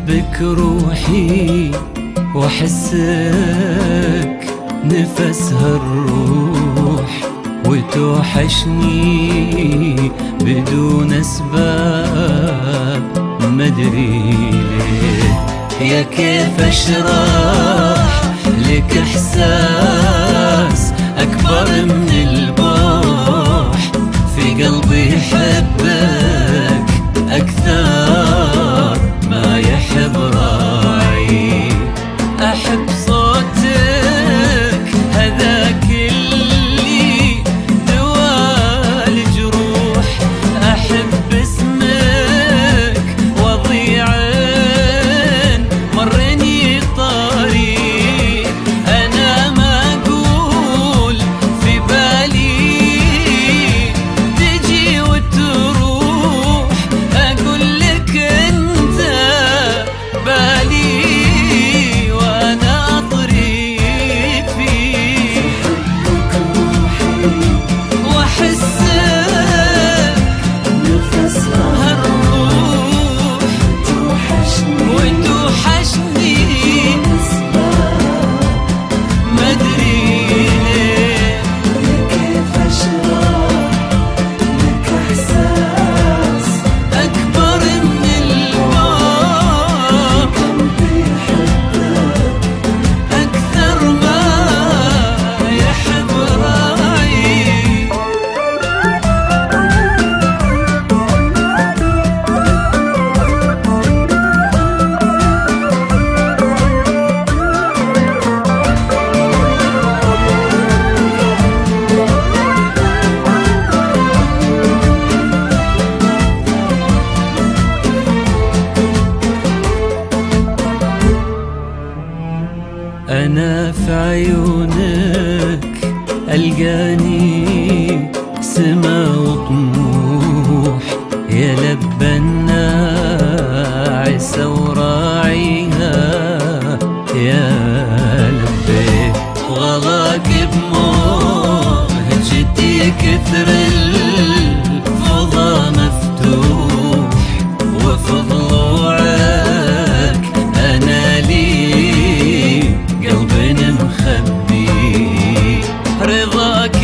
أحبك روحي وأحسك نفسها الروح، وتوحشني بدون أسباب مدري ليه. يا كيف أشرح لك إحساس أكبر من البوح، في قلبي يحبك أكثر ما يحب راعي. أحب صوتك هذاك اللي دوا الجروح، أحب اسمك وضيعين مرني طريق. أنا ما أقول في بالي تجي وتروح، أقول لك أنت بالي وأنا أطريق فيك، وأحسك نفسها الروح، وتوحشني مدري ليه. كيف أشرح لك إحساس أكبر من البوح، قلبي يحبك أكثر ما يحب راعي. أنا في عيونك ألقاني سما وطموح، يا لبى الناعسة وراعيها، يا لبي وغلاك بموهجتي كثر الفضا مفتوح، وفي ضلوعك أنا لي قلبي مخبي. رضاك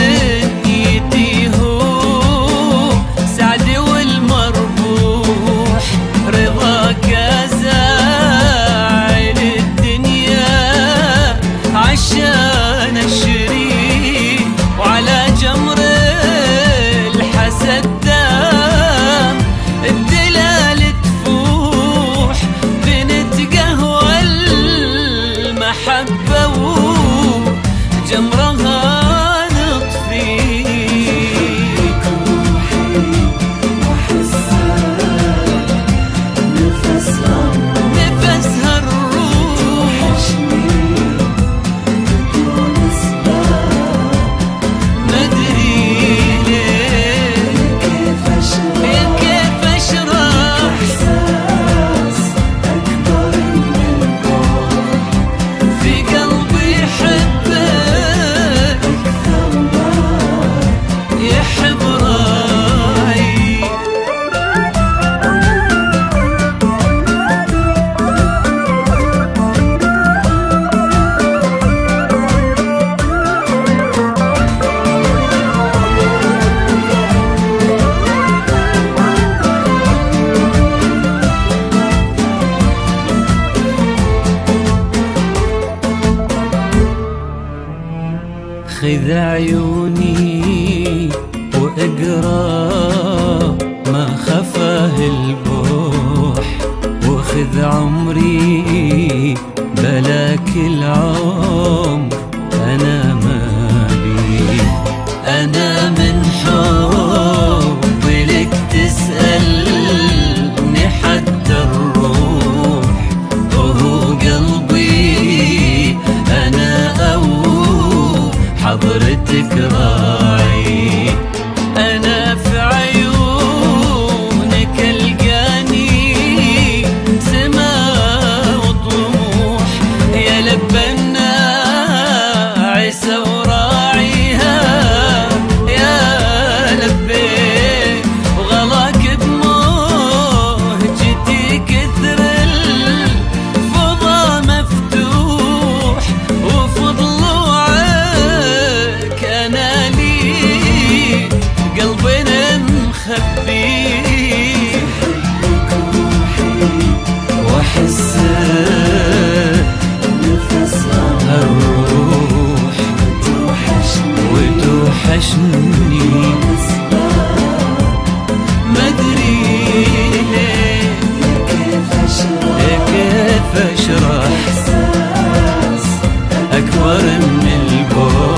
بدنيتي هو سعدي والمربوح، رضاك أزاعل الدنيا عشان أشري، وعلى جمر الحسد دام الدلال تفوح، بنتقهوى المحبة وجمرها نطفي. روحي وأحسك نفسها نفسها الروح، توحشني بدون أسباب مدري ليه. كيف أشرح كيف أشرح إحساس أكبر من البوح، في قلبي يحبك أكثر ما يحب راعي. خذ عيوني واقرا ما خفاه البوح، وخذ عمري بلاك العمر أنا مالي. أنا من حبي لك تسألني حتى الروح، وهو قلبي أنا أو حضرتك راعي. أنا في عيونك ألقاني سما وطموح، يا لبى الناعسة وراعيها، يا لبي وغلاك بموهجتي كثر هالروح وتوحشني مدري ليه كيف اشرح أكبر من البعد